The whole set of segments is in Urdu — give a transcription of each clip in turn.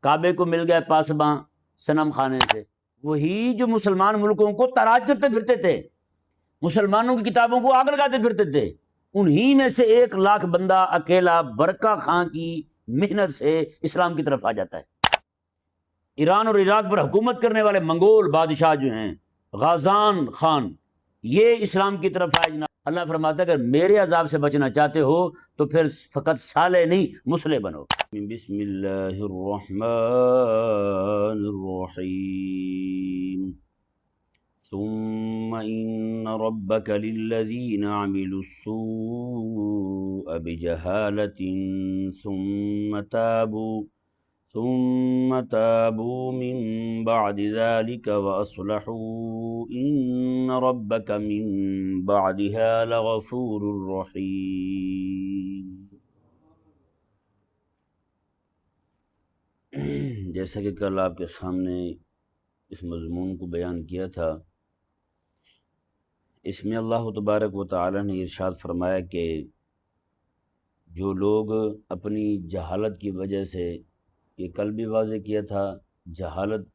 کعبے کو مل گئے پاسباں صنم خانے سے، وہی جو مسلمان ملکوں کو تاراج کرتے پھرتے تھے، مسلمانوں کی کتابوں کو آگ لگاتے پھرتے تھے، انہی میں سے 1,00,000 بندہ اکیلا برکہ خاں کی محنت سے اسلام کی طرف آ جاتا ہے۔ ایران اور عراق پر حکومت کرنے والے منگول بادشاہ جو ہیں، غازان خان، یہ اسلام کی طرف آئے جناب۔ اللہ فرماتا ہے اگر میرے عذاب سے بچنا چاہتے ہو تو پھر فقط صالح نہیں مسلح بنو۔ بسم اللہ الرحمن الرحیم ثم ان ربك للذین عملوا السوء بجہالة ثم تابوا من بعد ذلك وأصلحوا إن ربك من بعدها لغفور رحيم۔ جیسا کہ کل آپ کے سامنے اس مضمون کو بیان کیا تھا، اس میں اللہ تبارک و تعالی نے ارشاد فرمایا کہ جو لوگ اپنی جہالت کی وجہ سے، یہ کل بھی واضح کیا تھا، جہالت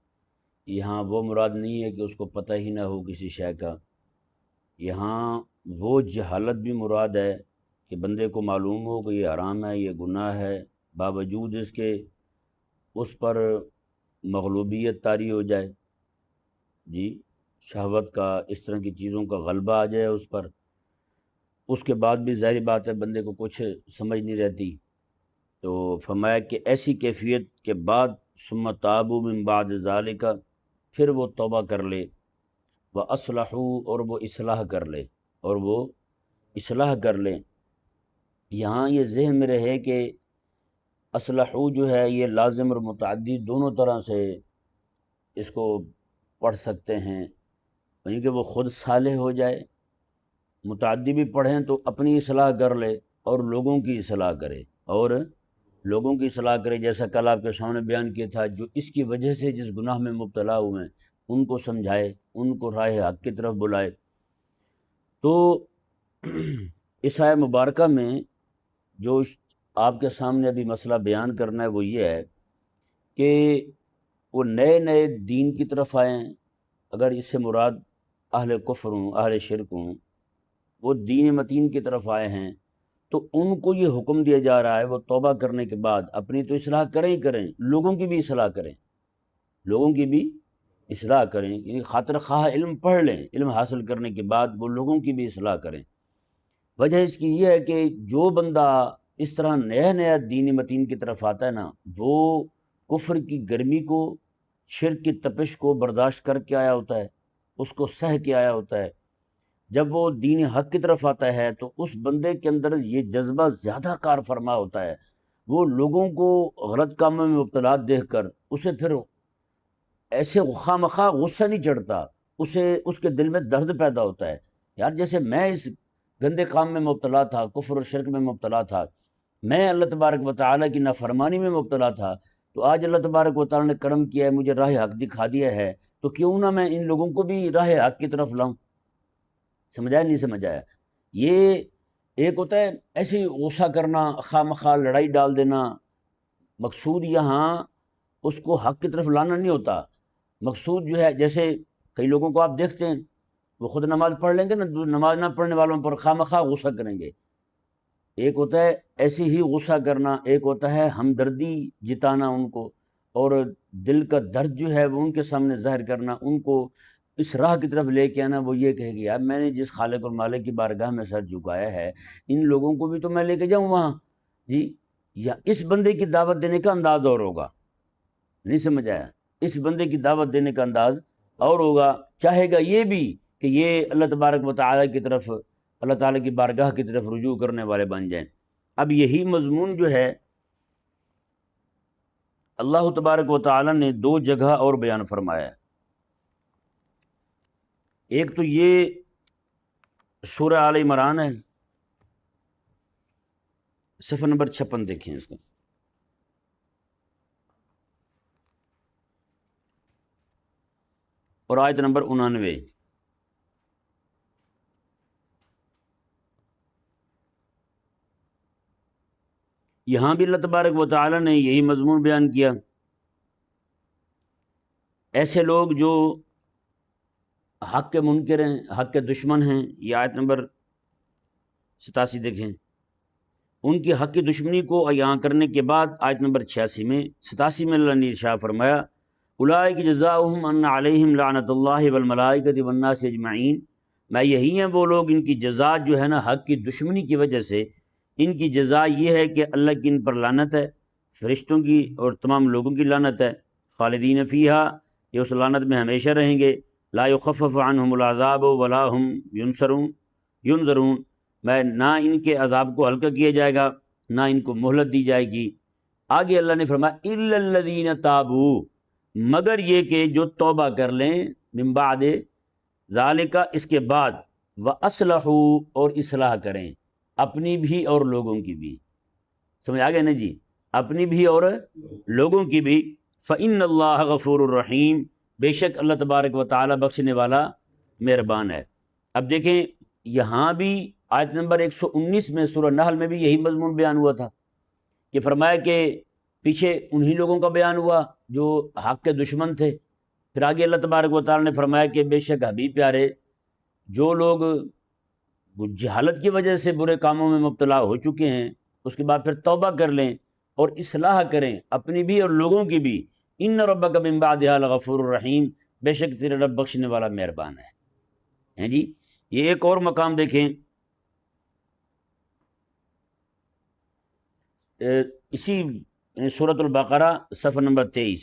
یہاں وہ مراد نہیں ہے کہ اس کو پتہ ہی نہ ہو کسی شے کا، یہاں وہ جہالت بھی مراد ہے کہ بندے کو معلوم ہو کہ یہ حرام ہے، یہ گناہ ہے، باوجود اس کے اس پر مغلوبیت طاری ہو جائے، جی شہوت کا، اس طرح کی چیزوں کا غلبہ آ جائے اس پر، اس کے بعد بھی ظاہری بات ہے بندے کو کچھ سمجھ نہیں رہتی، تو فرمایا کہ ایسی کیفیت کے بعد ثم تابوا من بعد ذالک، پھر وہ توبہ کر لے، وَأَصْلَحُوا، اور وہ اصلاح کر لے۔ یہاں یہ ذہن میں رہے کہ اصلحوا جو ہے یہ لازم اور متعدی دونوں طرح سے اس کو پڑھ سکتے ہیں، یعنی کہ وہ خود صالح ہو جائے، متعدی بھی پڑھیں تو اپنی اصلاح کر لے اور لوگوں کی اصلاح کرے، جیسا کل آپ کے سامنے بیان کیا تھا، جو اس کی وجہ سے جس گناہ میں مبتلا ہوئے ہیں ان کو سمجھائے، ان کو راہ حق کی طرف بلائے۔ تو اس آیہ مبارکہ میں جو آپ کے سامنے ابھی مسئلہ بیان کرنا ہے وہ یہ ہے کہ وہ نئے نئے دین کی طرف آئیں، اگر اس سے مراد اہل کفر ہوں، اہل شرک ہوں، وہ دین متین کی طرف آئے ہیں، تو ان کو یہ حکم دیا جا رہا ہے وہ توبہ کرنے کے بعد اپنی تو اصلاح کریں ہی کریں، لوگوں کی بھی اصلاح کریں، یعنی خاطر خواہ علم پڑھ لیں، علم حاصل کرنے کے بعد وہ لوگوں کی بھی اصلاح کریں۔ وجہ اس کی یہ ہے کہ جو بندہ اس طرح نیا نیا دین متین کی طرف آتا ہے نا، وہ کفر کی گرمی کو، شرک کی تپش کو برداشت کر کے آیا ہوتا ہے، اس کو سہ کے آیا ہوتا ہے۔ جب وہ دین حق کی طرف آتا ہے تو اس بندے کے اندر یہ جذبہ زیادہ کار فرما ہوتا ہے، وہ لوگوں کو غلط کاموں میں مبتلا دیکھ کر اسے پھر ایسے خواہ مخواہ غصہ نہیں چڑھتا، اسے اس کے دل میں درد پیدا ہوتا ہے، یار جیسے میں اس گندے کام میں مبتلا تھا، کفر و شرک میں مبتلا تھا، میں اللہ تبارک و تعالیٰ کی نافرمانی میں مبتلا تھا، تو آج اللہ تبارک و تعالیٰ نے کرم کیا ہے، مجھے راہ حق دکھا دیا ہے، تو کیوں نہ میں ان لوگوں کو بھی راہ حق کی طرف لاؤں۔ سمجھایا نہیں سمجھایا؟ یہ ایک ہوتا ہے ایسے ہی غصہ کرنا، خواہ مخواہ لڑائی ڈال دینا، مقصود یہاں اس کو حق کی طرف لانا نہیں ہوتا، مقصود جو ہے جیسے کئی لوگوں کو آپ دیکھتے ہیں وہ خود نماز پڑھ لیں گے نا، نماز نہ پڑھنے والوں پر خواہ مخواہ غصہ کریں گے، ایک ہوتا ہے ایسے ہی غصہ کرنا، ایک ہوتا ہے ہمدردی جتانا ان کو، اور دل کا درد جو ہے وہ ان کے سامنے ظاہر کرنا، ان کو اس راہ کی طرف لے کے آنا، وہ یہ کہے کہ یار میں نے جس خالق اور مالک کی بارگاہ میں سر جھکایا ہے ان لوگوں کو بھی تو میں لے کے جاؤں وہاں، جی یا اس بندے کی دعوت دینے کا انداز اور ہوگا، نہیں سمجھ آیا؟ اس بندے کی دعوت دینے کا انداز اور ہوگا، چاہے گا یہ بھی کہ یہ اللہ تبارک و تعالیٰ کی طرف، اللہ تعالیٰ کی بارگاہ کی طرف رجوع کرنے والے بن جائیں۔ اب یہی مضمون جو ہے اللہ تبارک و تعالیٰ نے 2 جگہ اور بیان فرمایا ہے، ایک تو یہ سورہ آل عمران ہے، صفحہ نمبر 56 دیکھیں اس کا، اور آیت نمبر 99۔ یہاں بھی اللہ تبارک و تعالیٰ نے یہی مضمون بیان کیا، ایسے لوگ جو حق کے منکر ہیں، حق کے دشمن ہیں، یہ آیت نمبر 87 دیکھیں، ان کی حق کی دشمنی کو عیاں کرنے کے بعد آیت نمبر 87 میں اللہ نے ارشاد فرمایا اولئک جزاؤہم ان علیہم لعنت اللہ والملائکۃ والناس اجمعین، میں یہی ہیں وہ لوگ، ان کی جزا جو ہے نا حق کی دشمنی کی وجہ سے ان کی جزا یہ ہے کہ اللہ کی ان پر لعنت ہے، فرشتوں کی اور تمام لوگوں کی لعنت ہے، خالدین فیہا، یہ اس لعنت میں ہمیشہ رہیں گے، لا یخفف عنہم العذاب ولا ہم ینظرون، میں نہ ان کے عذاب کو ہلکا کیا جائے گا نہ ان کو مہلت دی جائے گی۔ آگے اللہ نے فرمایا الا الذین تابوا، مگر یہ کہ جو توبہ کر لیں، من بعد ذالک، اس کے بعد، واصلحوا، اور اصلاح کریں، اپنی بھی اور لوگوں کی بھی، سمجھ آ گیا نا جی، اپنی بھی اور لوگوں کی بھی، فإن اللہ غفور الرحیم، بے شک اللہ تبارک و تعالی بخشنے والا مہربان ہے۔ اب دیکھیں یہاں بھی آیت نمبر 119 میں سورہ نحل میں بھی یہی مضمون بیان ہوا تھا کہ فرمایا کہ پیچھے انہی لوگوں کا بیان ہوا جو حق کے دشمن تھے، پھر آگے اللہ تبارک و تعالی نے فرمایا کہ بے شک حبیب پیارے جو لوگ جہالت کی وجہ سے برے کاموں میں مبتلا ہو چکے ہیں، اس کے بعد پھر توبہ کر لیں اور اصلاح کریں اپنی بھی اور لوگوں کی بھی، ان ربک من بعدھا لغفور الرحیم، بے شک تیرے رب بخشنے والا مہربان ہے۔ ہیں جی، یہ ایک اور مقام دیکھیں، اسی سورۃ البقرہ صفحہ نمبر 23،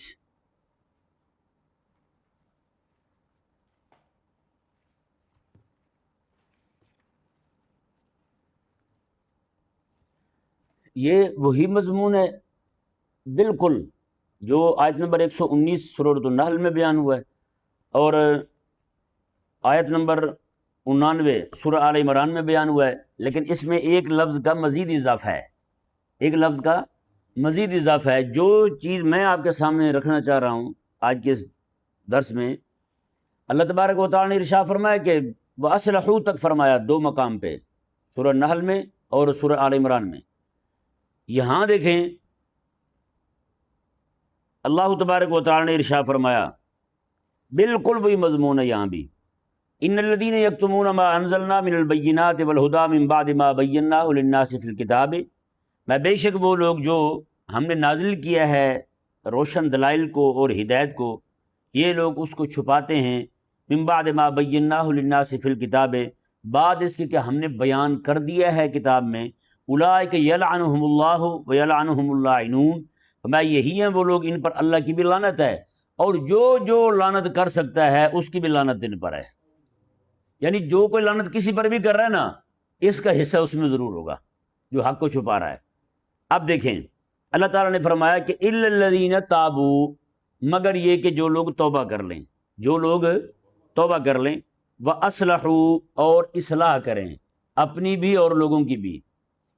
یہ وہی مضمون ہے بالکل جو آیت نمبر 119 سورۃ النحل میں بیان ہوا ہے، اور آیت نمبر 99 سورہ آل عمران میں بیان ہوا ہے، لیکن اس میں ایک لفظ کا مزید اضافہ ہے، ایک لفظ کا مزید اضافہ ہے۔ جو چیز میں آپ کے سامنے رکھنا چاہ رہا ہوں آج کے اس درس میں، اللہ تبارک و تعالی نے ارشاد فرمایا کہ وَأَصْلَحُوا تک فرمایا دو مقام پہ، سورہ نحل میں اور سورہ آل عمران میں۔ یہاں دیکھیں اللہ تبارک و تعالی نے ارشاد فرمایا، بالکل وہی مضمون ہے یہاں بھی، ان الذین یکتمون ما انزلنا من البینات والہدی من بعد ما بیناہ للناس فی الکتاب، میں بے شک وہ لوگ جو ہم نے نازل کیا ہے روشن دلائل کو اور ہدایت کو، یہ لوگ اس کو چھپاتے ہیں، من بعد ما بیناہ للناس فی الکتاب، بعد اس کے کہ ہم نے بیان کر دیا ہے کتاب میں، اولئک یلعنہم اللہ ویلعنہم اللاعنون، میں یہی ہیں وہ لوگ ان پر اللہ کی بھی لعنت ہے اور جو لعنت کر سکتا ہے اس کی بھی لعنت ان پر ہے، یعنی جو کوئی لعنت کسی پر بھی کر رہا ہے نا، اس کا حصہ اس میں ضرور ہوگا جو حق کو چھپا رہا ہے۔ اب دیکھیں اللہ تعالیٰ نے فرمایا کہ الا الذین تابوا، مگر یہ کہ جو لوگ توبہ کر لیں، جو لوگ توبہ کر لیں، واصلحوا، اور اصلاح کریں اپنی بھی اور لوگوں کی بھی،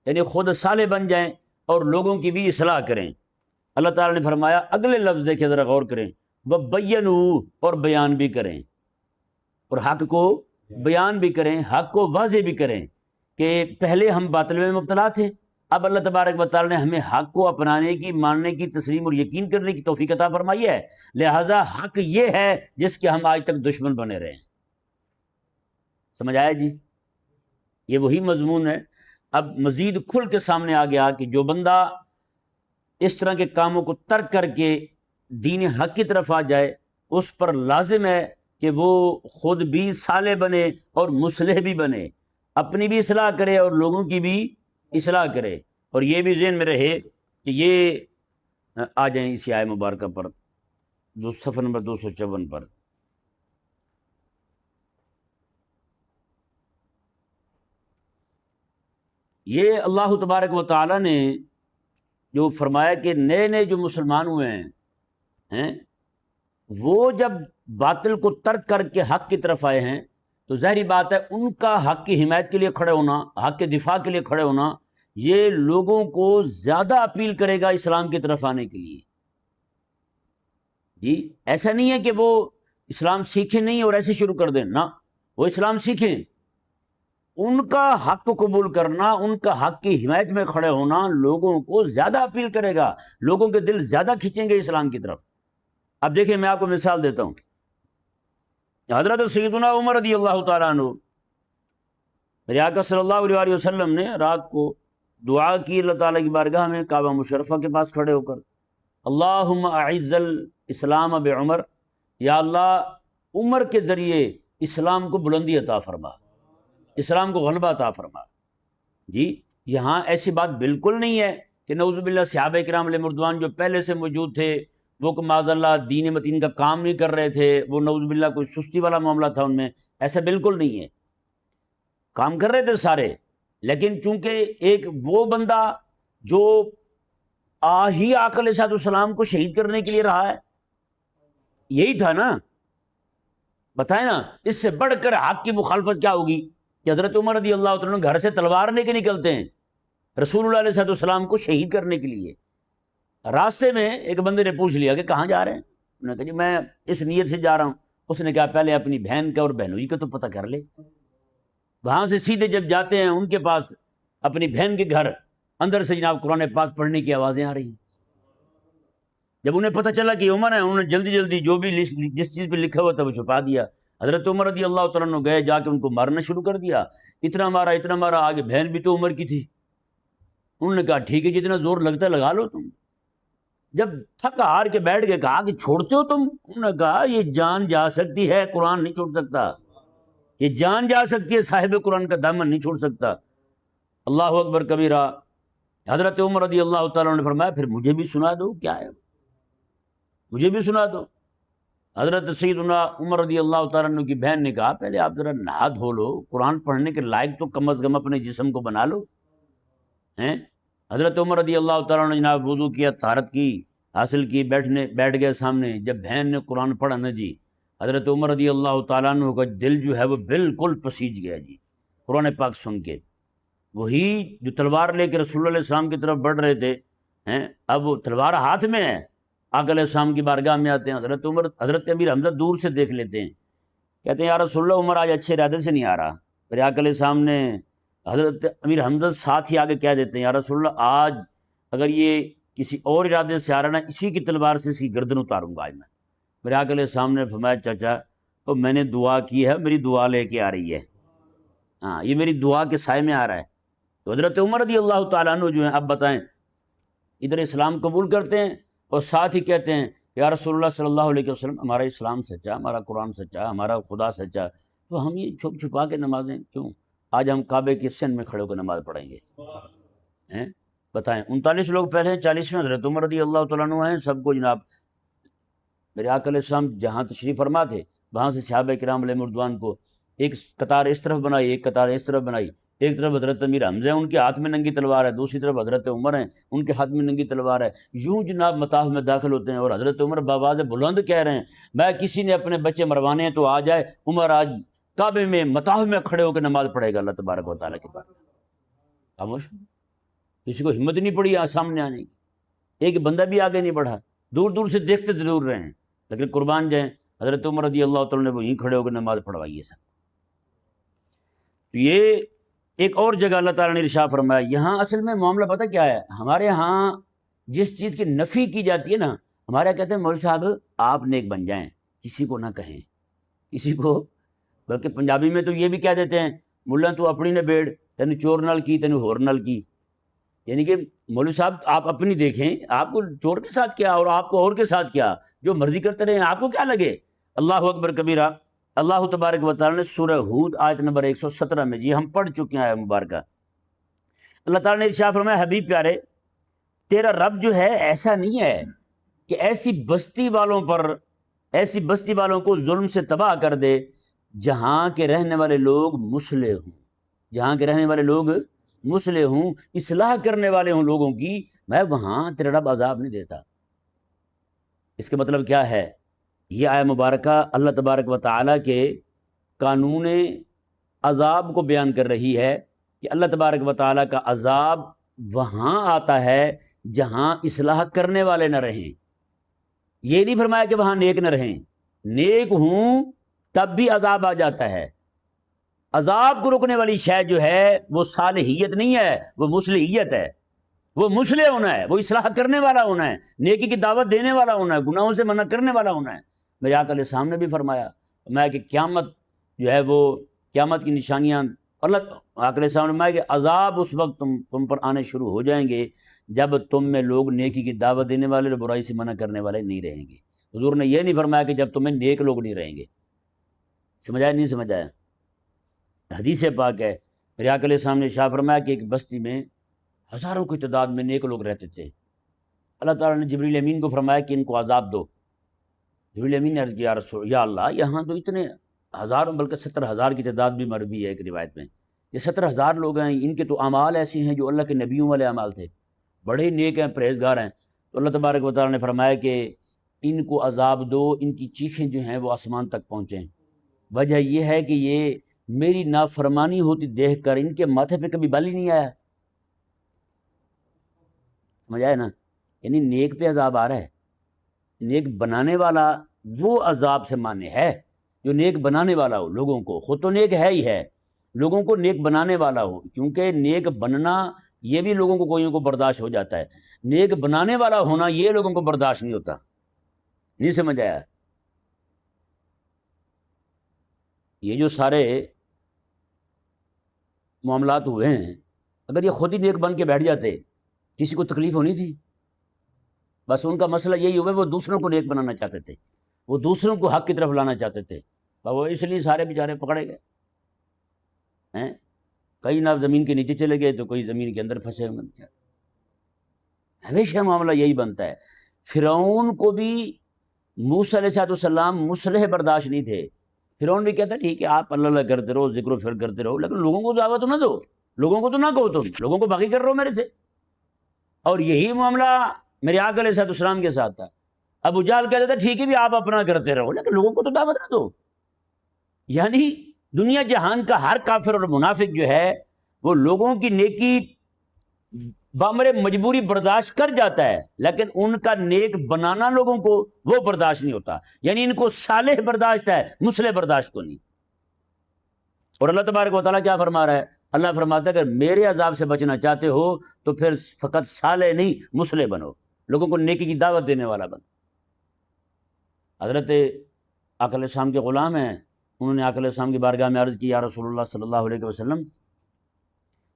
یعنی خود صالح بن جائیں اور لوگوں کی بھی اصلاح کریں۔ اللہ تعالیٰ نے فرمایا اگلے لفظ دیکھیں ذرا غور کریں، وَبَيَّنُوا، اور بیان بھی کریں، اور حق کو بیان بھی کریں، حق کو واضح بھی کریں، کہ پہلے ہم باطل میں مبتلا تھے، اب اللہ تبارک و تعالیٰ نے ہمیں حق کو اپنانے کی، ماننے کی، تسلیم اور یقین کرنے کی توفیق عطا فرمائی ہے، لہٰذا حق یہ ہے جس کے ہم آج تک دشمن بنے رہے ہیں۔ سمجھ آیا جی؟ یہ وہی مضمون ہے۔ اب مزید کھل کے سامنے آ گیا کہ جو بندہ اس طرح کے کاموں کو ترک کر کے دین حق کی طرف آ جائے، اس پر لازم ہے کہ وہ خود بھی صالح بنے اور مصلح بھی بنے، اپنی بھی اصلاح کرے اور لوگوں کی بھی اصلاح کرے۔ اور یہ بھی ذہن میں رہے کہ یہ آ جائیں اسی آیہ مبارکہ پر، جو صفحہ نمبر 254 پر، یہ اللہ تبارک و تعالیٰ نے جو فرمایا کہ نئے نئے جو مسلمان ہوئے ہیں وہ جب باطل کو ترک کر کے حق کی طرف آئے ہیں تو ظاہری بات ہے ان کا حق کی حمایت کے لیے کھڑے ہونا، حق کے دفاع کے لیے کھڑے ہونا، یہ لوگوں کو زیادہ اپیل کرے گا اسلام کی طرف آنے کے لیے۔ جی ایسا نہیں ہے کہ وہ اسلام سیکھیں نہیں اور ایسے شروع کر دیں، نہ، وہ اسلام سیکھیں، ان کا حق کو قبول کرنا، ان کا حق کی حمایت میں کھڑے ہونا لوگوں کو زیادہ اپیل کرے گا، لوگوں کے دل زیادہ کھینچیں گے اسلام کی طرف۔ اب دیکھیں میں آپ کو مثال دیتا ہوں. حضرت سیدنا عمر رضی اللہ تعالیٰ عنہ، میرے آقا صلی اللہ علیہ وآلہ وسلم نے رات کو دعا کی اللہ تعالیٰ کی بارگاہ میں کعبہ مشرفہ کے پاس کھڑے ہو کر، اللہم اعز الاسلام بعمر، یا اللہ عمر کے ذریعے اسلام کو بلندی عطا فرما، اسلام کو غلبہ عطا فرما. جی یہاں ایسی بات بالکل نہیں ہے کہ نعوذ باللہ صحابہ کرام علیہ مردوان جو پہلے سے موجود تھے وہ کہ معاذ اللہ دین متین کا کام نہیں کر رہے تھے، وہ نعوذ باللہ کوئی سستی والا معاملہ تھا ان میں، ایسا بالکل نہیں ہے. کام کر رہے تھے سارے، لیکن چونکہ ایک وہ بندہ جو ہی آقا علیہ الصلوۃ والسلام کو شہید کرنے کے لیے رہا ہے، یہی تھا نا. بتائیں نا اس سے بڑھ کر حق کی مخالفت کیا ہوگی کہ حضرت عمر رضی اللہ تعالیٰ عنہ گھر سے تلوار لے کے نکلتے ہیں رسول اللہ علیہ الصلوۃ والسلام کو شہید کرنے کے لیے. راستے میں ایک بندے نے پوچھ لیا کہ کہاں جا رہے ہیں؟ انہوں نے کہا جی میں اس نیت سے جا رہا ہوں. اس نے کہا پہلے اپنی بہن کا اور بہنوئی کا تو پتہ کر لے. وہاں سے سیدھے جب جاتے ہیں ان کے پاس اپنی بہن کے گھر، اندر سے جناب قرآن پاک پڑھنے کی آوازیں آ رہی ہیں. جب انہیں پتہ چلا کہ عمر ہیں، انہوں نے جلدی جلدی جو بھی جس چیز پہ لکھا ہوا تھا وہ چھپا دیا. حضرت عمر رضی اللہ تعالیٰ عنہ گئے، جا کے ان کو مارنا شروع کر دیا. اتنا مارا، آگے بہن بھی تو عمر کی تھی. انہوں نے کہا ٹھیک ہے جتنا زور لگتا ہے لگا لو تم. جب تھک ہار کے بیٹھ گئے کہا کہ چھوڑتے ہو تم؟ انہوں نے کہا یہ جان جا سکتی ہے، قرآن نہیں چھوڑ سکتا. یہ جان جا سکتی ہے، صاحب قرآن کا دامن نہیں چھوڑ سکتا. اللہ اکبر کبیرہ. حضرت عمر رضی اللہ تعالیٰ نے فرمایا پھر مجھے بھی سنا دو، کیا ہے مجھے بھی سنا دو. حضرت سیدنا عمر رضی اللہ تعالیٰ عنہ کی بہن نے کہا پہلے آپ ذرا نہا دھو لو، قرآن پڑھنے کے لائق تو کم از کم اپنے جسم کو بنا لو. ہیں حضرت عمر رضی اللہ تعالیٰ عنہ جناب وضو کیا، طہارت کی، حاصل کی، بیٹھ گئے سامنے. جب بہن نے قرآن پڑھا نا جی، حضرت عمر رضی اللہ تعالیٰ عنہ کا دل جو ہے وہ بالکل پسیج گیا جی قرآن پاک سن کے. وہی جو تلوار لے کے رسول اللہ علیہ السلام کی طرف بڑھ رہے تھے، اب وہ تلوار ہاتھ میں ہے، آقا علیہ السلام کی بارگاہ میں آتے ہیں. حضرت امیر حمزہ دور سے دیکھ لیتے ہیں، کہتے ہیں یا رسول اللہ عمر آج اچھے ارادے سے نہیں آ رہا. پھر آقا علیہ السلام نے حضرت امیر حمزہ ساتھ ہی آگے کہہ دیتے ہیں یا رسول اللہ آج اگر یہ کسی اور ارادے سے آ رہا نا، اسی کی تلوار سے اس کی گردن اتاروں گا آج میں. میرے آقا علیہ السلام نے فرمایا چچا تو میں نے دعا کی ہے، میری دعا لے کے آ رہی ہے، ہاں یہ میری دعا کے سائے میں آ رہا ہے. تو حضرت عمر رضی اللہ تعالیٰ عنہ جو ہیں اب بتائیں ادھر اسلام قبول کرتے ہیں اور ساتھ ہی کہتے ہیں یا رسول اللہ صلی اللہ علیہ وسلم ہمارا اسلام سچا، ہمارا قرآن سچا، ہمارا خدا سچا، تو ہم یہ چھپ چھپا کے نمازیں کیوں؟ آج ہم کعبے کے سن میں کھڑے ہو کے نماز پڑھیں گے. بتائیں 39 لوگ پہلے ہیں، 40 میں حضرت عمر رضی اللہ تعالیٰ عنہ ہیں. سب کو جناب میرے آقا علیہ السلام جہاں تشریف فرما تھے وہاں سے صحابہ کرام علیہ مردوان کو ایک قطار اس طرف بنائی، ایک قطار اس طرف بنائی. ایک طرف حضرت امیر حمزہ ہیں، ان کے ہاتھ میں ننگی تلوار ہے، دوسری طرف حضرت عمر ہیں، ان کے ہاتھ میں ننگی تلوار ہے. یوں جناب مطاف میں داخل ہوتے ہیں اور حضرت عمر بآواز بلند کہہ رہے ہیں میں کسی نے اپنے بچے مروانے ہیں تو آ جائے، عمر آج کعبے میں مطاف میں کھڑے ہو کے نماز پڑھے گا اللہ تبارک و تعالیٰ کے پاس. خاموش، کسی کو ہمت نہیں پڑی سامنے آنے کی، ایک بندہ بھی آگے نہیں بڑھا. دور دور سے دیکھتے ضرور رہے ہیں لیکن قربان جائیں حضرت عمر رضی اللہ تعالیٰ نے وہیں کھڑے ہو کے نماز پڑھوائی ہے سب. تو یہ ایک اور جگہ اللہ تعالیٰ نے ارشاد فرمایا. یہاں اصل میں معاملہ پتہ کیا ہے، ہمارے ہاں جس چیز کی نفی کی جاتی ہے نا، ہمارے یہاں کہتے ہیں مولوی صاحب آپ نیک بن جائیں، کسی کو نہ کہیں، کسی کو، بلکہ پنجابی میں تو یہ بھی کہہ دیتے ہیں ملا تو اپنی نہ بیڑ تینوں چور نال کی تینوں ہور نال کی. یعنی کہ مولوی صاحب آپ اپنی دیکھیں، آپ کو چور کے ساتھ کیا اور آپ کو اور کے ساتھ کیا، جو مرضی کرتے رہیں، آپ کو کیا لگے. اللہ اکبر کبیرہ. اللہ تبارک و تعالیٰ نے سورہ ہود آیت نمبر 117 میں جی ہم پڑھ چکے ہیں مبارکہ، اللہ تعالیٰ نے ارشاد فرمایا حبیب پیارے تیرا رب جو ہے ایسا نہیں ہے کہ ایسی بستی والوں کو ظلم سے تباہ کر دے جہاں کے رہنے والے لوگ مصلح ہوں، جہاں کے رہنے والے لوگ مصلح ہوں، اصلاح کرنے والے ہوں لوگوں کی، میں وہاں تیرا رب عذاب نہیں دیتا. اس کے مطلب کیا ہے؟ یہ آیہ مبارکہ اللہ تبارک و تعالیٰ کے قانون عذاب کو بیان کر رہی ہے کہ اللہ تبارک و تعالیٰ کا عذاب وہاں آتا ہے جہاں اصلاح کرنے والے نہ رہیں. یہ نہیں فرمایا کہ وہاں نیک نہ رہیں، نیک ہوں تب بھی عذاب آ جاتا ہے. عذاب کو رکنے والی شے جو ہے وہ صالحیت نہیں ہے، وہ مصلحیت ہے. وہ مصلح ہونا ہے، وہ اصلاح کرنے والا ہونا ہے، نیکی کی دعوت دینے والا ہونا ہے، گناہوں سے منع کرنے والا ہونا ہے۔ میرے آقا علیہ السلام نے بھی فرمایا کہ قیامت جو ہے وہ قیامت کی نشانیاں، اللہ آقا علیہ السلام نے فرمایا کہ عذاب اس وقت تم پر آنے شروع ہو جائیں گے جب تم میں لوگ نیکی کی دعوت دینے والے اور برائی سے منع کرنے والے نہیں رہیں گے۔ حضور نے یہ نہیں فرمایا کہ جب تمہیں نیک لوگ نہیں رہیں گے۔ سمجھ آیا نہیں سمجھ آیا؟ حدیث پاک ہے، میرے آقا علیہ السلام نے ارشاد فرمایا کہ ایک بستی میں ہزاروں کی تعداد میں نیک لوگ رہتے تھے۔ اللہ تعالیٰ نے جبریل امین کو فرمایا کہ ان کو عذاب دو۔ جبریل امین نے عرض کیا یا اللہ، یہاں تو اتنے ہزاروں بلکہ 70,000 کی تعداد بھی مروی ہے ایک روایت میں، یہ 70,000 لوگ ہیں، ان کے تو اعمال ایسے ہیں جو اللہ کے نبیوں والے اعمال تھے، بڑے نیک ہیں، پرہیزگار ہیں۔ تو اللہ تبارک و تعالیٰ نے فرمایا کہ ان کو عذاب دو، ان کی چیخیں جو ہیں وہ آسمان تک پہنچیں۔ وجہ یہ ہے کہ یہ میری نافرمانی ہوتی دیکھ کر ان کے ماتھے پہ کبھی بال ہی نہیں آیا۔ سمجھ آیا نا؟ یعنی نیک پہ عذاب آ رہا ہے، نیک بنانے والا وہ عذاب سے مانے ہے جو نیک بنانے والا ہو، لوگوں کو خود تو نیک ہے ہی ہے، لوگوں کو نیک بنانے والا ہو، کیونکہ نیک بننا یہ بھی لوگوں کو کوئیوں کو برداشت ہو جاتا ہے، نیک بنانے والا ہونا یہ لوگوں کو برداشت نہیں ہوتا۔ نہیں سمجھ آیا؟ یہ جو سارے معاملات ہوئے ہیں، اگر یہ خود ہی نیک بن کے بیٹھ جاتے کسی کو تکلیف ہونی تھی؟ بس ان کا مسئلہ یہی ہوا، وہ دوسروں کو نیک بنانا چاہتے تھے، وہ دوسروں کو حق کی طرف لانا چاہتے تھے، وہ اس لیے سارے بیچارے پکڑے گئے ہیں۔ کئی نہ زمین کے نیچے چلے گئے تو کوئی زمین کے اندر پھنسے ہوئے۔ ہمیشہ معاملہ یہی بنتا ہے۔ فرعون کو بھی موسیٰ علیہ السلام مصلح برداشت نہیں تھے، فرعون بھی کہتا ٹھیک ہے آپ اللہ اللہ کرتے رہو، ذکر و فکر کرتے رہو، لیکن لوگوں کو دعوت نہ دو، لوگوں کو تو نہ کہو، تم لوگوں کو باقی کر رہو میرے سے۔ اور یہی معاملہ میرے آقا علیہ السلام کے ساتھ تھا۔ ابو جہل کہتا تھا ٹھیک ہے بھی آپ اپنا کرتے رہو، لیکن لوگوں کو تو دعوت نہ دو۔ یعنی دنیا جہان کا ہر کافر اور منافق جو ہے وہ لوگوں کی نیکی بامر مجبوری برداشت کر جاتا ہے، لیکن ان کا نیک بنانا لوگوں کو وہ برداشت نہیں ہوتا۔ یعنی ان کو صالح برداشت ہے، مصلح برداشت کو نہیں۔ اور اللہ تبارک و تعالیٰ کیا فرما رہا ہے؟ اللہ فرماتا ہے اگر میرے عذاب سے بچنا چاہتے ہو تو پھر فقط صالح نہیں مصلح بنو، لوگوں کو نیکی کی دعوت دینے والا بنو۔ حضرت آقا علیہ السلام کے غلام ہیں، انہوں نے آقا علیہ السلام کی بارگاہ میں عرض کی یا رسول اللہ صلی اللہ علیہ وسلم،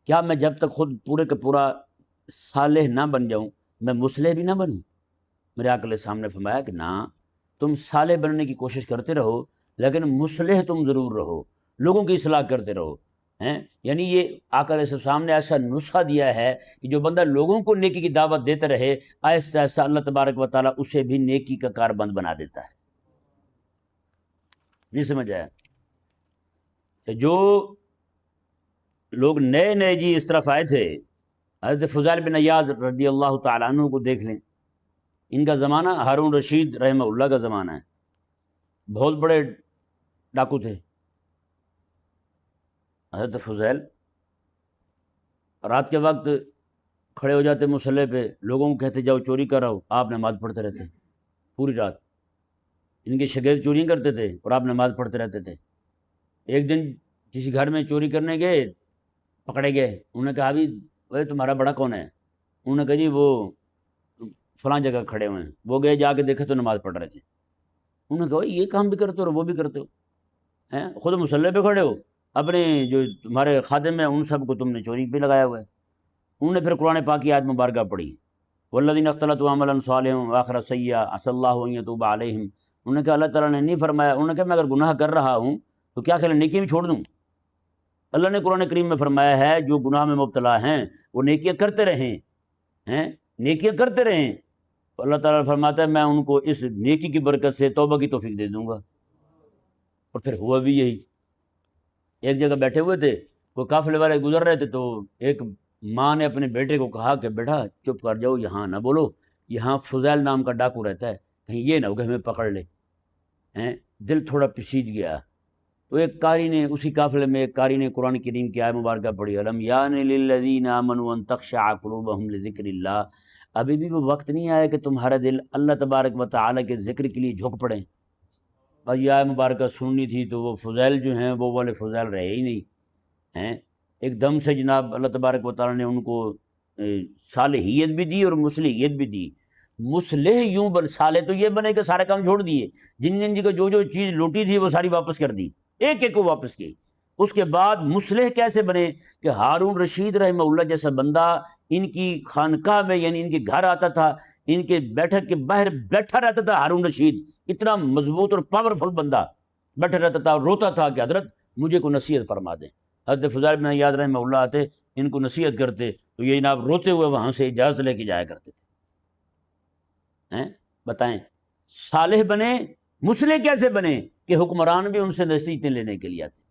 کیا میں جب تک خود پورے کا پورا صالح نہ بن جاؤں میں مصلح بھی نہ بنوں؟ میرے آقا علیہ السلام نے فرمایا کہ نہ، تم صالح بننے کی کوشش کرتے رہو لیکن مصلح تم ضرور رہو، لوگوں کی اصلاح کرتے رہو ہیں۔ یعنی یہ آقا علیہ السلام نے ایسا نسخہ دیا ہے کہ جو بندہ لوگوں کو نیکی کی دعوت دیتے رہے، آہستہ آہستہ اللہ تبارک و تعالیٰ اسے بھی نیکی کا کاربند بنا دیتا ہے۔ نہیں سمجھ آیا؟ کہ جو لوگ نئے نئے جی اس طرف آئے تھے، حضرت فضیل بن عیاض رضی اللہ تعالیٰ عنہ کو دیکھ لیں، ان کا زمانہ ہارون رشید رحمہ اللہ کا زمانہ ہے، بہت بڑے ڈاکو تھے۔ حضرت فضیل رات کے وقت کھڑے ہو جاتے مصلی پہ، لوگوں کو کہتے جاؤ چوری کر رہو، آپ نماز پڑھتے رہتے پوری رات۔ ان کے شاگرد چوریاں کرتے تھے اور آپ نماز پڑھتے رہتے تھے۔ ایک دن کسی گھر میں چوری کرنے گئے، پکڑے گئے، انہوں نے کہا ابھی وہ تمہارا بڑا کون ہے؟ انہوں نے کہا جی وہ فلاں جگہ کھڑے ہوئے ہیں۔ وہ گئے، جا کے دیکھے تو نماز پڑھ رہے تھے۔ انہوں نے کہا یہ کام بھی کرتے ہو اور وہ بھی کرتے ہو ہیں، خود مصلی پہ کھڑے ہو، اپنے جو تمہارے خادم ہیں ان سب کو تم نے چوری پہ لگایا ہوا ہے۔ انہوں نے پھر قرآن پاک کی آیت مبارکہ پڑھی، والذین اختلطوا عملا صالحا وآخر سیئا عسى اللہ ان یتوب علیہم۔ انہوں نے کہا اللہ تعالیٰ نے نہیں فرمایا، انہوں نے کہا میں اگر گناہ کر رہا ہوں تو کیا خیال ہے نیکی بھی چھوڑ دوں؟ اللہ نے قرآن کریم میں فرمایا ہے جو گناہ میں مبتلا ہیں وہ نیکیاں کرتے رہیں ہیں، نیکیاں کرتے رہیں۔ اللہ تعالیٰ فرماتا ہے میں ان کو اس نیکی کی برکت سے توبہ کی توفیق دے دوں گا۔ اور پھر ہوا بھی یہی۔ ایک جگہ بیٹھے ہوئے تھے، کوئی قافلے والے گزر رہے تھے، تو ایک ماں نے اپنے بیٹے کو کہا کہ بیٹا چپ کر جاؤ، یہاں نہ بولو، یہاں فضیل نام کا ڈاکو رہتا ہے، کہیں یہ نہ ہو کہ ہمیں پکڑ لے ہیں۔ دل تھوڑا پسیج گیا۔ تو ایک قاری نے، اسی قافلے میں ایک قاری نے قرآن کریم کی آیت مبارکہ پڑھی، الم یان للذین آمنوا ان تخشع قلوبہم لذکر اللہ۔ ابھی بھی وہ وقت نہیں آیا کہ تمہارا دل اللہ تبارک و تعالیٰ کے ذکر کے لیے جھک پڑیں۔ اور یہ آیت مبارکہ سننی تھی تو وہ فضیل جو ہیں وہ والے فضیل رہے ہی نہیں ہیں۔ ایک دم سے جناب اللہ تبارک و تعالیٰ نے ان کو صالحیت بھی دی اور مصلحیت بھی دی۔ مصلح یوں بن، صالح تو یہ بنے کہ سارے کام چھوڑ دیے، جن جن کو جو جو چیز لوٹی تھی وہ ساری واپس کر دی، ایک ایک کو واپس کی۔ اس کے بعد مصلح کیسے بنے کہ ہارون رشید رحمہ اللہ جیسا بندہ ان کی خانقاہ میں، یعنی ان کے گھر آتا تھا، ان کے بیٹھک کے باہر بیٹھا رہتا تھا ہارون رشید، اتنا مضبوط اور پاورفل بندہ بیٹھا رہتا تھا اور روتا تھا کہ حضرت مجھے کو نصیحت فرما دیں۔ حضرت فضیل بن عیاض رحمہ اللہ آتے، ان کو نصیحت کرتے تو یہ جناب روتے ہوئے وہاں سے اجازت لے کے جایا کرتے تھے۔ بتائیں صالح بنے، مصلح کیسے بنے کہ حکمران بھی ان سے نصیحتیں لینے کے لیے آتے۔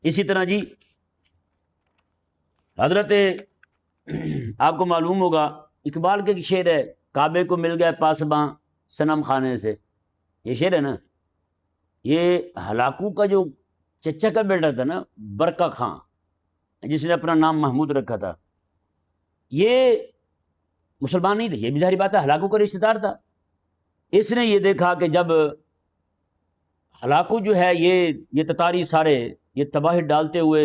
اسی طرح جی حضرت آپ کو معلوم ہوگا اقبال کے شعر ہے، کعبے کو مل گئے پاسباں صنم خانے سے، یہ شعر ہے نا، یہ ہلاکو کا جو چچا کا بیٹا تھا نا، برکہ خان، جس نے اپنا نام محمود رکھا تھا، یہ مسلمان نہیں تھے، یہ بھی ظاہری بات ہے ہلاکو کا رشتہ دار تھا۔ اس نے یہ دیکھا کہ جب ہلاکو جو ہے یہ تتاری سارے یہ تباہی ڈالتے ہوئے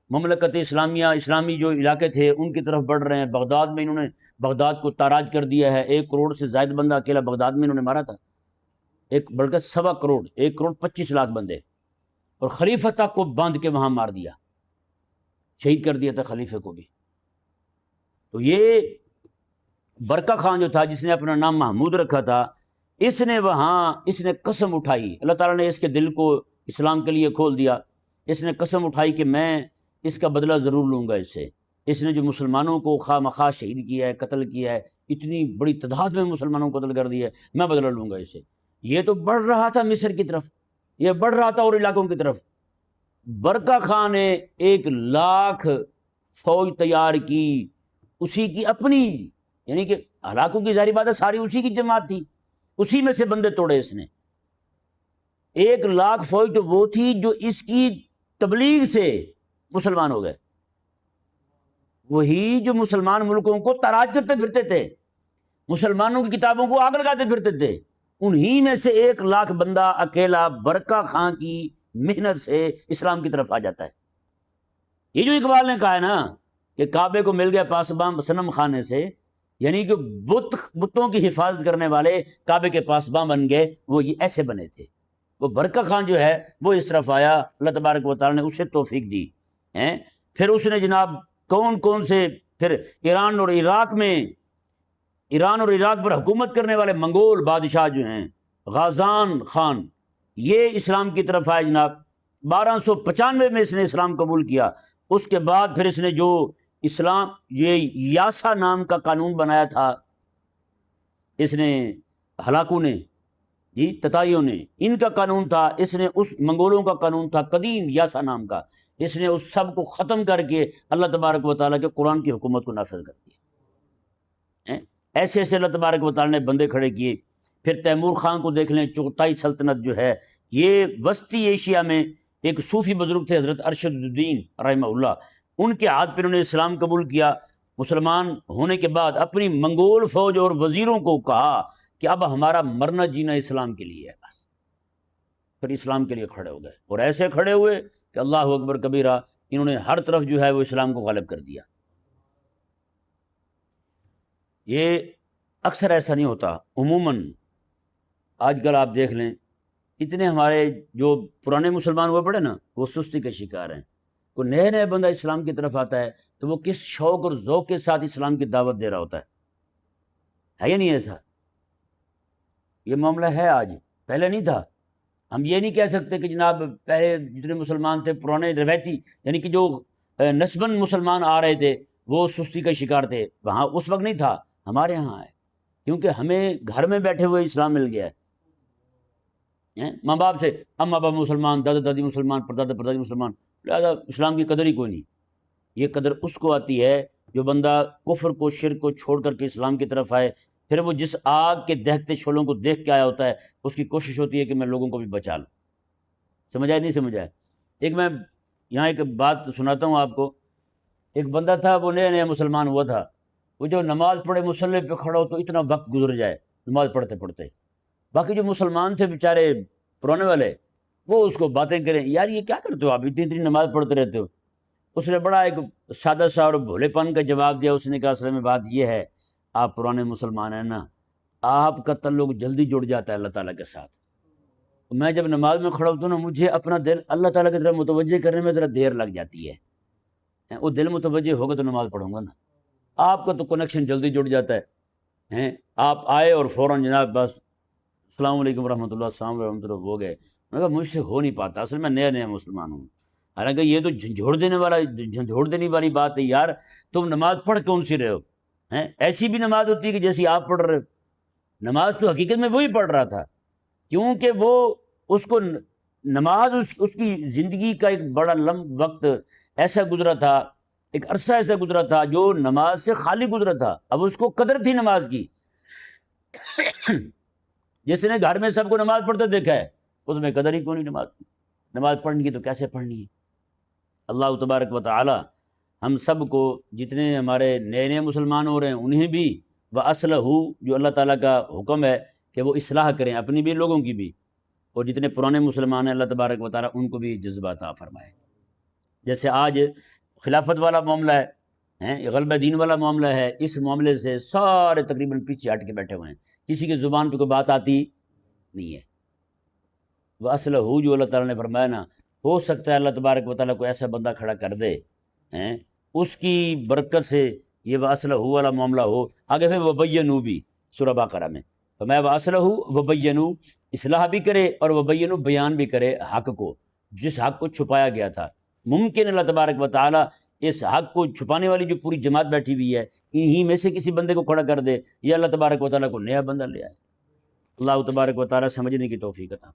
مملکت اسلامیہ، اسلامی جو علاقے تھے ان کی طرف بڑھ رہے ہیں، بغداد میں انہوں نے بغداد کو تاراج کر دیا ہے، 1 کروڑ سے زائد بندہ اکیلا بغداد میں انہوں نے مارا تھا، ایک بلکہ 1.25 کروڑ، 1 کروڑ 25 لاکھ بندے، اور خلیفہ تک کو باندھ کے وہاں مار دیا، شہید کر دیا تھا خلیفہ کو بھی۔ تو یہ برکہ خان جو تھا، جس نے اپنا نام محمود رکھا تھا، اس نے قسم اٹھائی، اللہ تعالیٰ نے اس کے دل کو اسلام کے لیے کھول دیا، اس نے قسم اٹھائی کہ میں اس کا بدلہ ضرور لوں گا اس سے۔ اس نے جو مسلمانوں کو خواہ مخواہ شہید کیا ہے، قتل کیا ہے، اتنی بڑی تعداد میں مسلمانوں کو قتل کر دیا ہے، میں بدلہ لوں گا اس سے۔ یہ تو بڑھ رہا تھا مصر کی طرف، یہ بڑھ رہا تھا اور علاقوں کی طرف۔ برکہ خان نے 1,00,000 فوج تیار کی، اسی کی اپنی، یعنی کہ ہلاکوں کی ظاہری بات ہے ساری اسی کی جماعت تھی، اسی میں سے بندے توڑے اس نے۔ 1,00,000 فوج تو وہ تھی جو اس کی تبلیغ سے مسلمان ہو گئے، وہی جو مسلمان ملکوں کو تاراج کرتے پھرتے تھے، مسلمانوں کی کتابوں کو آگ لگاتے پھرتے تھے، انہی میں سے 1,00,000 بندہ اکیلا برکہ خان کی محنت سے اسلام کی طرف آ جاتا ہے۔ یہ جو اقبال نے کہا ہے نا کہ کعبے کو مل گئے پاسباں صنم خانے سے، یعنی کہ بتوں کی حفاظت کرنے والے کعبے کے پاسباں بن گئے، وہ یہ ایسے بنے تھے۔ وہ برکہ خان جو ہے وہ اس طرف آیا، اللہ تبارک و تعالیٰ نے اسے توفیق دی۔ پھر اس نے جناب کون سے، پھر ایران اور عراق پر حکومت کرنے والے منگول بادشاہ جو ہیں، غازان خان، یہ اسلام کی طرف آئے جناب۔ 1295 میں اس نے اسلام قبول کیا۔ اس کے بعد پھر اس نے جو اسلام، یہ یاسا نام کا قانون بنایا تھا اس نے، ہلاکو نے، جی تتائیوں نے، ان کا قانون تھا، اس نے اس منگولوں کا قانون تھا قدیم یاسا نام کا، اس نے اس سب کو ختم کر کے اللہ تبارک و تعالیٰ کے قرآن کی حکومت کو نافذ کر دیا۔ ایسے ایسے اللہ تبارک و تعالیٰ نے بندے کھڑے کیے۔ پھر تیمور خان کو دیکھ لیں، چغتائی سلطنت جو ہے، یہ وسطی ایشیا میں ایک صوفی بزرگ تھے حضرت ارشد الدین رحمہ اللہ، ان کے ہاتھ پہ انہوں نے اسلام قبول کیا۔ مسلمان ہونے کے بعد اپنی منگول فوج اور وزیروں کو کہا کہ اب ہمارا مرنا جینا اسلام کے لیے ہے، بس پھر اسلام کے لیے کھڑے ہو گئے، اور ایسے کھڑے ہوئے کہ اللہ اکبر کبیرہ، انہوں نے ہر طرف جو ہے وہ اسلام کو غالب کر دیا۔ یہ اکثر ایسا نہیں ہوتا، عموماً آج کل آپ دیکھ لیں، اتنے ہمارے جو پرانے مسلمان ہوئے پڑے نا، وہ سستی کے شکار ہیں۔ کوئی نیا بندہ اسلام کی طرف آتا ہے تو وہ کس شوق اور ذوق کے ساتھ اسلام کی دعوت دے رہا ہوتا ہے یا نہیں ایسا؟ یہ معاملہ ہے آج، پہلے نہیں تھا۔ ہم یہ نہیں کہہ سکتے کہ جناب پہلے جتنے مسلمان تھے پرانے روایتی، یعنی کہ جو نسباً مسلمان آ رہے تھے وہ سستی کا شکار تھے، وہاں اس وقت نہیں تھا، ہمارے ہاں ہے، کیونکہ ہمیں گھر میں بیٹھے ہوئے اسلام مل گیا ہے۔ ماں باپ سے اماں باپ مسلمان، دادا دادی مسلمان، پردادا پردادی مسلمان، لہٰذا اسلام کی قدر ہی کوئی نہیں۔ یہ قدر اس کو آتی ہے جو بندہ کفر کو، شرک کو چھوڑ کر کے اسلام کی طرف آئے، پھر وہ جس آگ کے دہتے شعلوں کو دیکھ کے آیا ہوتا ہے، اس کی کوشش ہوتی ہے کہ میں لوگوں کو بھی بچا لوں۔ سمجھ آئے نہیں سمجھ آئے؟ ایک میں یہاں ایک بات سناتا ہوں آپ کو۔ ایک بندہ تھا، وہ نیا نیا مسلمان ہوا تھا، وہ جو نماز پڑھے مصلی پہ کھڑا ہو تو اتنا وقت گزر جائے نماز پڑھتے پڑھتے، باقی جو مسلمان تھے بیچارے پرانے والے، وہ اس کو باتیں کریں، یار یہ کیا کرتے ہو آپ، اتنی اتنی نماز پڑھتے رہتے ہو؟ اس نے بڑا ایک سادہ سا اور بھولے پن کا جواب دیا. اس نے کہا اصل میں بات یہ ہے، آپ پرانے مسلمان ہیں نا، آپ کا تعلق جلدی جڑ جاتا ہے اللہ تعالیٰ کے ساتھ. میں جب نماز میں کھڑا ہوتا ہوں نا، مجھے اپنا دل اللہ تعالیٰ کی طرف متوجہ کرنے میں ذرا دیر لگ جاتی ہے. وہ دل متوجہ ہوگا تو نماز پڑھوں گا نا. آپ کا تو کنیکشن جلدی جڑ جاتا ہے. آپ آئے اور فوراً جناب بس السلام علیکم ورحمۃ اللہ، السلام ورحمۃ اللہ ہو گئے. میں کہا مجھ سے ہو نہیں پاتا، اصل میں نیا نیا مسلمان ہوں. حالانکہ یہ تو جھنجھوڑ دینے والی بات ہے یار. تم نماز پڑھ کون سی رہے ہو؟ ایسی بھی نماز ہوتی ہے کہ جیسی آپ پڑھ رہے ہو. نماز تو حقیقت میں وہی پڑھ رہا تھا، کیونکہ وہ اس کو نماز اس کی زندگی کا ایک بڑا وقت ایسا گزرا تھا، ایک عرصہ ایسا گزرا تھا جو نماز سے خالی گزرا تھا. اب اس کو قدر تھی نماز کی. جس نے گھر میں سب کو نماز پڑھتے دیکھا ہے، اس میں قدر ہی کیوں نہیں نماز کی. نماز پڑھنی کی تو کیسے پڑھنی ہے؟ اللہ تبارک و تعالی ہم سب کو، جتنے ہمارے نئے نئے مسلمان ہو رہے ہیں انہیں بھی وَأَصْلَحُ، جو اللہ تعالیٰ کا حکم ہے کہ وہ اصلاح کریں اپنی بھی لوگوں کی بھی، اور جتنے پرانے مسلمان ہیں اللہ تبارک و تعالیٰ ان کو بھی جذبہ عطا فرمائے. جیسے آج خلافت والا معاملہ ہے، غلبہ دین والا معاملہ ہے، اس معاملے سے سارے تقریباً پیچھے ہٹ کے بیٹھے ہوئے ہیں. کسی کی زبان پہ کوئی بات آتی نہیں ہے. وَأَصْلَحُ جو اللہ تعالیٰ نے فرمایا نا، ہو سکتا ہے اللہ تبارک و تعالیٰ کو ایسا بندہ کھڑا کر دے اس کی برکت سے یہ وَأَصْلَحُ والا معاملہ ہو. آگے پھر وَبَيَّنُوا بھی سورہ بقرہ میں فرمایا وَأَصْلَحُ وَبَيَّنُوا، اصلاح بھی کرے اور وَبَيَّنُوا بیان بھی کرے حق کو، جس حق کو چھپایا گیا تھا. ممکن اللہ تبارک و تعالیٰ اس حق کو چھپانے والی جو پوری جماعت بیٹھی ہوئی ہے انہی میں سے کسی بندے کو کھڑا کر دے، یا اللہ تبارک و تعالیٰ کو نیا بندہ لے آئے. اللہ تبارک و تعالیٰ سمجھنے کی توفیق عطا.